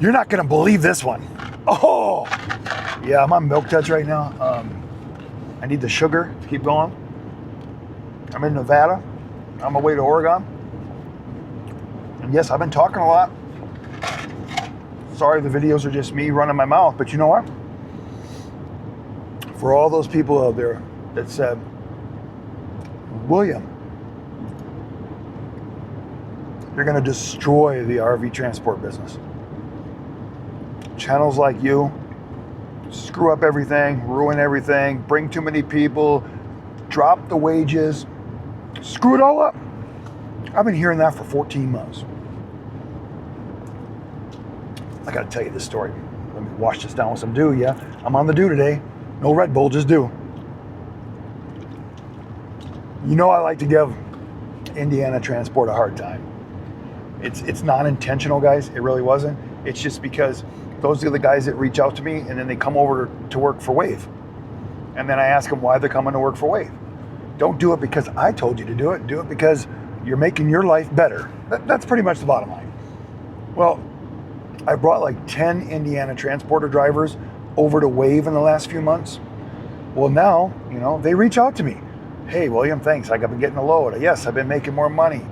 You're not gonna believe this one. Oh, yeah, I'm on milk duds right now. I need the sugar to keep going. I'm in Nevada, on my way to Oregon. And yes, I've been talking a lot. Sorry, the videos are just me running my mouth, but you know what? For all those people out there that said, William, you're gonna destroy the RV transport business. Channels like you screw up everything, ruin everything, bring too many people, drop the wages, screw it all up. I've been hearing that for 14 months. I gotta tell you this story. Let me wash this down with some dew, yeah? I'm on the dew today. No Red Bull, just dew. You know I like to give Indiana Transport a hard time. It's non-intentional, guys. It really wasn't. It's just because those are the guys that reach out to me and then they come over to work for Wave. And then I ask them why they're coming to work for Wave. Don't do it because I told you to do it. Do it because you're making your life better. That's pretty much the bottom line. Well, I brought like 10 Indiana Transporter drivers over to Wave in the last few months. Well, now, you know, they reach out to me. Hey, William, thanks. I've been getting a load. Yes, I've been making more money.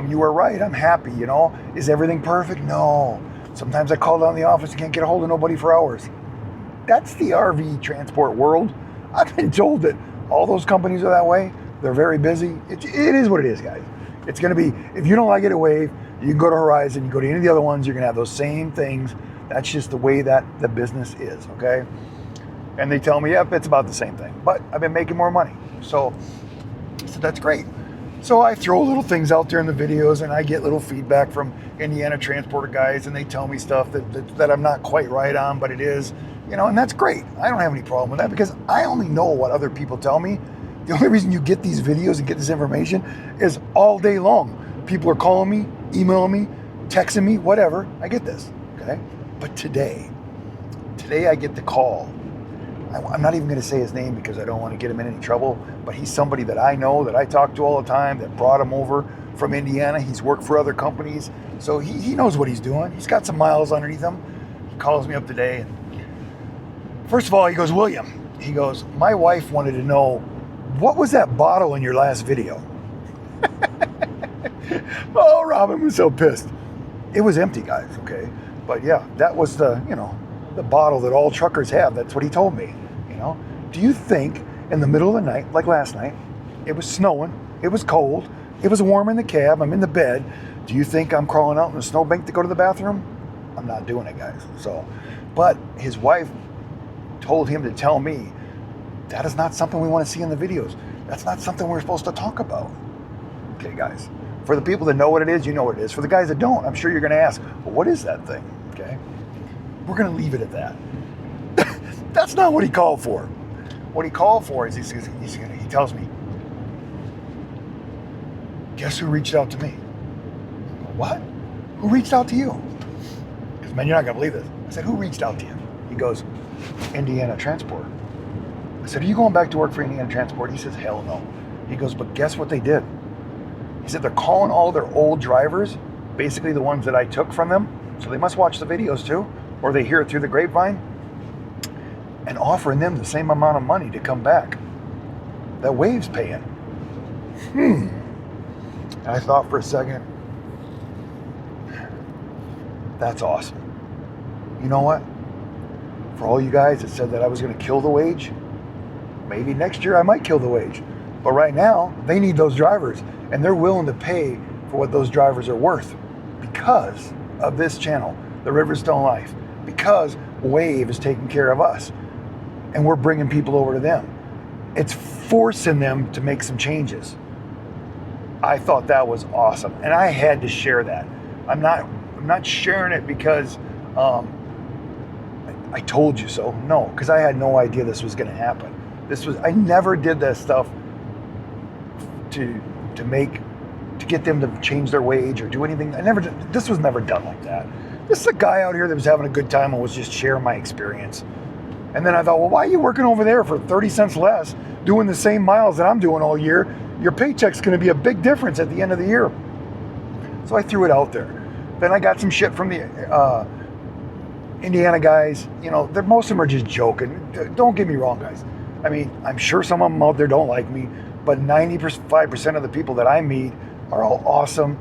You were right. I'm happy, you know. Is everything perfect? No. Sometimes I call down the office and can't get a hold of nobody for hours. That's the RV transport world. I've been told that all those companies are that way. They're very busy. It is what it is, guys. It's going to be, if you don't like it at Wave, you can go to Horizon, you go to any of the other ones, you're going to have those same things. That's just the way that the business is, okay? And they tell me, yep, it's about the same thing. But I've been making more money. So that's great. So I throw little things out there in the videos and I get little feedback from Indiana Transporter guys and they tell me stuff that I'm not quite right on, but it is, you know, and that's great. I don't have any problem with that because I only know what other people tell me. The only reason you get these videos and get this information is all day long. People are calling me, emailing me, texting me, whatever. I get this, okay? But today I get the call. I'm not even going to say his name because I don't want to get him in any trouble, but he's somebody that I know, that I talk to all the time, that brought him over from Indiana. He's worked for other companies, so he knows what he's doing. He's got some miles underneath him. He calls me up today. And first of all, he goes, William, he goes, my wife wanted to know, what was that bottle in your last video? Oh, Robin was so pissed. It was empty, guys, okay? But yeah, that was the, you know, the bottle that all truckers have. That's what he told me, you know? Do you think in the middle of the night, like last night, it was snowing, it was cold, it was warm in the cab, I'm in the bed, do you think I'm crawling out in a snowbank to go to the bathroom? I'm not doing it, guys. So, but his wife told him to tell me, that is not something we want to see in the videos. That's not something we're supposed to talk about. Okay, guys. For the people that know what it is, you know what it is. For the guys that don't, I'm sure you're going to ask, well, what is that thing? Okay? We're going to leave it at that. That's not what he called for. What he called for is he tells me, guess who reached out to me? What? Who reached out to you? Because, man, you're not going to believe this. I said, who reached out to you? He goes, Indiana Transport. I said, are you going back to work for Indiana Transport? He says, hell no. He goes, but guess what they did? He said, they're calling all their old drivers, basically the ones that I took from them, so they must watch the videos too, or they hear it through the grapevine, and offering them the same amount of money to come back that Wave's paying. And I thought for a second, that's awesome. You know what? For all you guys that said that I was going to kill the wage, maybe next year I might kill the wage. But right now, they need those drivers, and they're willing to pay for what those drivers are worth because of this channel, the Riverstone Life, because Wave is taking care of us, and we're bringing people over to them. It's forcing them to make some changes. I thought that was awesome, and I had to share that. I'm not sharing it because I told you so. No, because I had no idea this was going to happen. I never did that stuff to get them to change their wage or do anything. This was never done like that. This is a guy out here that was having a good time and was just sharing my experience. And then I thought, well, why are you working over there for 30 cents less, doing the same miles that I'm doing all year? Your paycheck's going to be a big difference at the end of the year. So I threw it out there. Then I got some shit from the Indiana guys, most of them are just joking. Don't get me wrong, guys. I mean, I'm sure some of them out there don't like me, but 95% of the people that I meet are all awesome.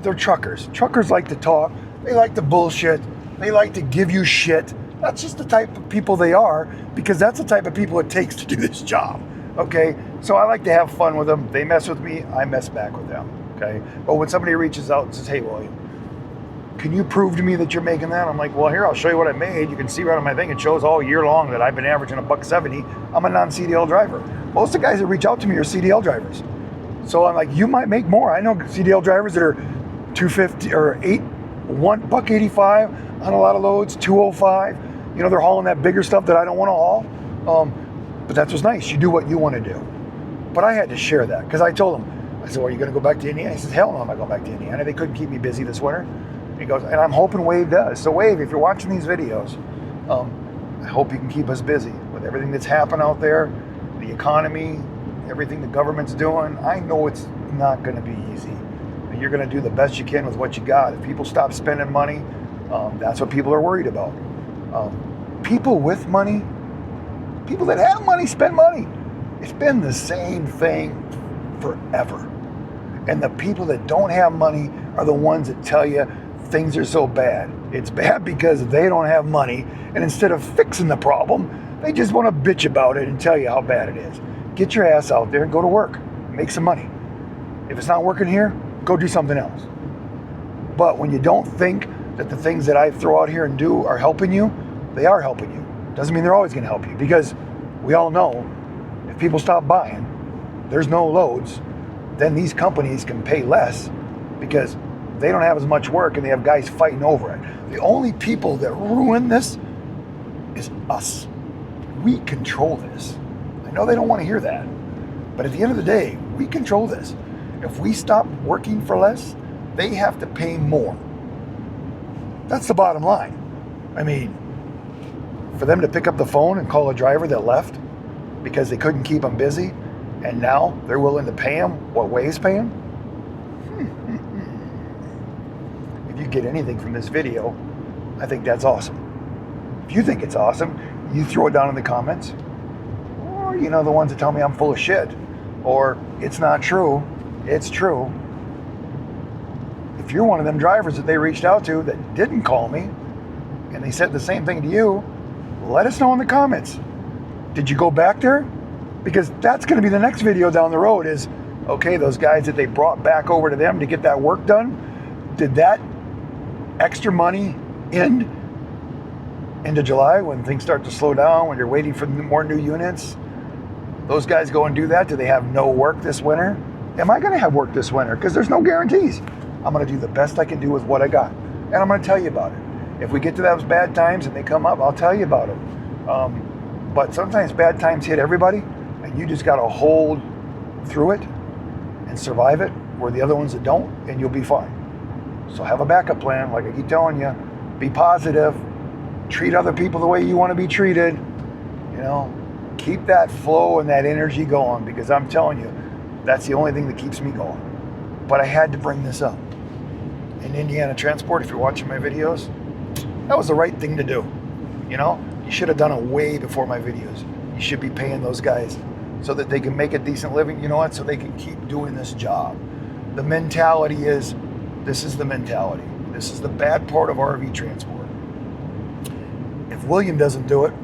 They're truckers. Truckers like to talk. They like to bullshit. They like to give you shit. That's just the type of people they are, because that's the type of people it takes to do this job. Okay? So I like to have fun with them. They mess with me, I mess back with them. Okay? But when somebody reaches out and says, hey, William, can you prove to me that you're making that? I'm like, well, here, I'll show you what I made. You can see right on my thing. It shows all year long that I've been averaging $170. I'm a non-CDL driver. Most of the guys that reach out to me are CDL drivers. So I'm like, you might make more. I know CDL drivers that are $250 or $185 on a lot of loads, $205. They're hauling that bigger stuff that I don't want to haul. But that's what's nice. You do what you want to do. But I had to share that because I told him, I said, well, are you going to go back to Indiana? He says, hell no, I'm not going back to Indiana. They couldn't keep me busy this winter. He goes, and I'm hoping Wave does. So Wave, if you're watching these videos, I hope you can keep us busy with everything that's happened out there, the economy, everything the government's doing. I know it's not going to be easy. And you're going to do the best you can with what you got. If people stop spending money, that's what people are worried about. People with money, people that have money spend money. It's been the same thing forever. And the people that don't have money are the ones that tell you things are so bad. It's bad because they don't have money, and instead of fixing the problem, they just want to bitch about it and tell you how bad it is. Get your ass out there and go to work. Make some money. If it's not working here, go do something else. But when you don't think that the things that I throw out here and do are helping you, they are helping you. Doesn't mean they're always going to help you, because we all know if people stop buying, there's no loads, then these companies can pay less because they don't have as much work and they have guys fighting over it. The only people that ruin this is us. We control this. I know they don't want to hear that, but at the end of the day, we control this. If we stop working for less, they have to pay more. That's the bottom line. I mean, for them to pick up the phone and call a driver that left because they couldn't keep them busy, and now they're willing to pay them what Wave's paying? If you get anything from this video, I think that's awesome. If you think it's awesome, you throw it down in the comments. Or, the ones that tell me I'm full of shit. Or, it's not true. It's true. If you're one of them drivers that they reached out to that didn't call me, and they said the same thing to you, let us know in the comments. Did you go back there? Because that's going to be the next video down the road is, okay, those guys that they brought back over to them to get that work done, did that extra money end into July when things start to slow down, when you're waiting for more new units? Those guys go and do that. Do they have no work this winter? Am I going to have work this winter? Because there's no guarantees. I'm going to do the best I can do with what I got. And I'm going to tell you about it. If we get to those bad times and they come up, I'll tell you about it. But sometimes bad times hit everybody, and you just got to hold through it and survive it, where the other ones that don't, and you'll be fine. So have a backup plan, like I keep telling you. Be positive. Treat other people the way you want to be treated. Keep that flow and that energy going, because I'm telling you, that's the only thing that keeps me going. But I had to bring this up. In Indiana Transport, if you're watching my videos, that was the right thing to do. You should have done it way before my videos. You should be paying those guys so that they can make a decent living. You know what? So they can keep doing this job. The mentality is, this is the mentality. This is the bad part of RV transport. If William doesn't do it,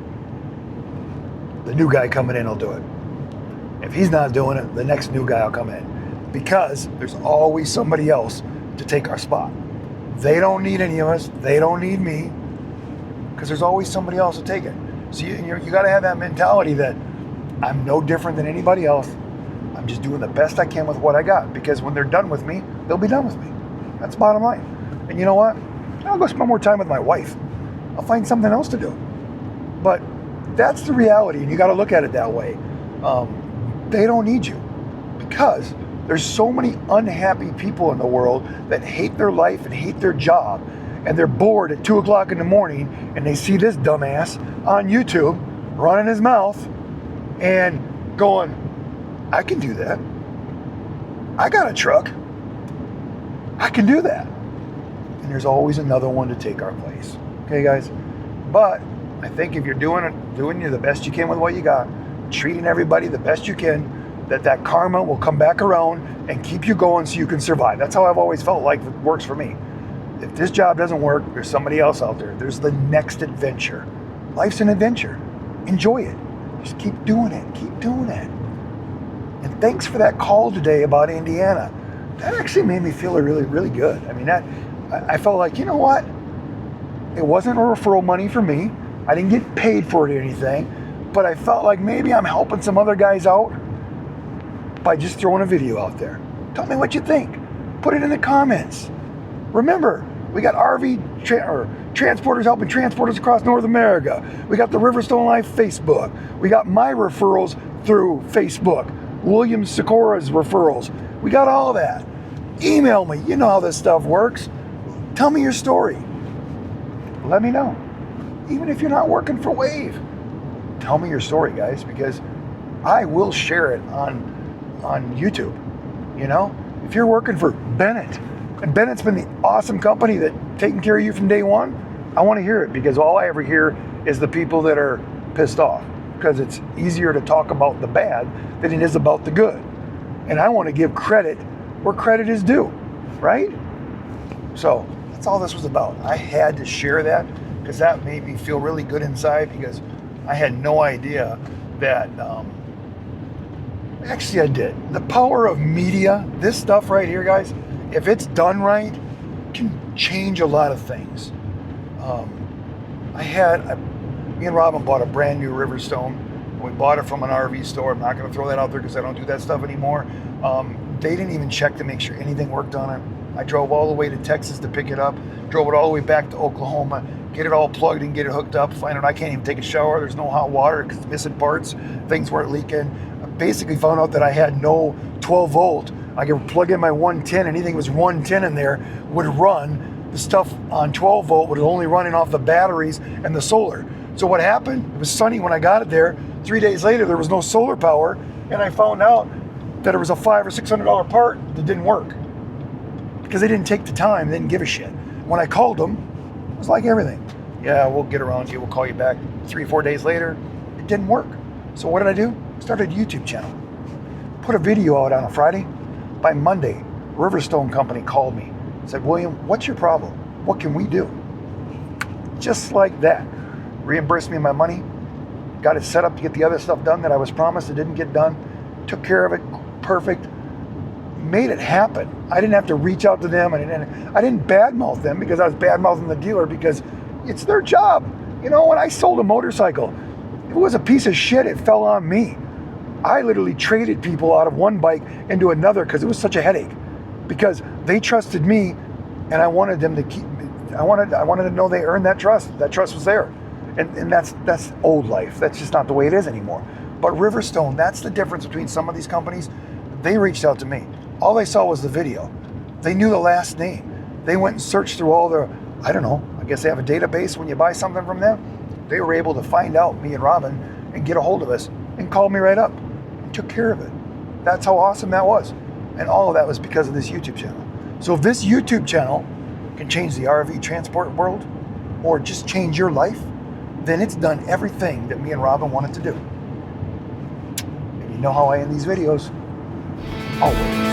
the new guy coming in will do it. If he's not doing it, the next new guy will come in. Because there's always somebody else to take our spot. They don't need any of us. They don't need me. Because there's always somebody else to take it. So you got to have that mentality that I'm no different than anybody else. I'm just doing the best I can with what I got. Because when they're done with me, they'll be done with me. That's the bottom line. And you know what? I'll go spend more time with my wife. I'll find something else to do. But that's the reality, and you got to look at it that way. They don't need you, because there's so many unhappy people in the world that hate their life and hate their job, and they're bored at 2 o'clock in the morning, and they see this dumbass on YouTube running his mouth and going, I can do that. I got a truck. I can do that. And there's always another one to take our place. Okay, guys? But I think if you're doing you the best you can with what you got, treating everybody the best you can, that karma will come back around and keep you going so you can survive. That's how I've always felt like it works for me. If this job doesn't work, there's somebody else out there. There's the next adventure. Life's an adventure. Enjoy it. Just keep doing it. Keep doing it. And thanks for that call today about Indiana. That actually made me feel really, really good. I mean, I felt like, you know what? It wasn't referral money for me. I didn't get paid for it or anything, but I felt like maybe I'm helping some other guys out by just throwing a video out there. Tell me what you think. Put it in the comments. Remember, we got transporters helping transporters across North America. We got the Riverstone Life Facebook. We got my referrals through Facebook. William Sikora's referrals. We got all that. Email me. You know how this stuff works. Tell me your story. Let me know. Even if you're not working for Wave, tell me your story, guys, because I will share it on YouTube. You know, if you're working for Bennett, and Bennett's been the awesome company that taking care of you from day one, I want to hear it, because all I ever hear is the people that are pissed off, because it's easier to talk about the bad than it is about the good. And I want to give credit where credit is due, right? So that's all this was about. I had to share that because that made me feel really good inside, because I had no idea that, actually I did. The power of media, this stuff right here, guys, if it's done right, can change a lot of things. Me and Robin bought a brand new Riverstone. We bought it from an RV store. I'm not going to throw that out there because I don't do that stuff anymore. They didn't even check to make sure anything worked on it. I drove all the way to Texas to pick it up, drove it all the way back to Oklahoma, get it all plugged and get it hooked up, find out I can't even take a shower. There's no hot water because it's missing parts. Things weren't leaking. I basically found out that I had no 12 volt. I could plug in my 110, anything was 110 in there would run. The stuff on 12 volt was only running off the batteries and the solar. So what happened? It was sunny when I got it there. 3 days later, there was no solar power, and I found out that it was a $500 or $600 part that didn't work because they didn't take the time, they didn't give a shit. When I called them, it was like everything. Yeah, we'll get around to you, we'll call you back. 3 or 4 days later, it didn't work. So what did I do? Started a YouTube channel. Put a video out on a Friday. By Monday, Riverstone Company called me. Said, William, what's your problem? What can we do? Just like that. Reimbursed me my money. Got it set up to get the other stuff done that I was promised that didn't get done. Took care of it. Perfect. Made it happen. I didn't have to reach out to them. I didn't badmouth them because I was badmouthing the dealer because it's their job. You know, when I sold a motorcycle, if it was a piece of shit, it fell on me. I literally traded people out of one bike into another because it was such a headache. Because they trusted me, and I wanted them to keep. I wanted to know they earned that trust. That trust was there, and that's old life. That's just not the way it is anymore. But Riverstone, that's the difference between some of these companies. They reached out to me. All they saw was the video. They knew the last name. They went and searched through all their. I don't know. I guess they have a database when you buy something from them. They were able to find out me and Robin and get a hold of us and call me right up. Took care of it. That's how awesome that was. And all of that was because of this YouTube channel. So if this YouTube channel can change the RV transport world or just change your life, then it's done everything that me and Robin wanted to do. And you know how I end these videos? Always.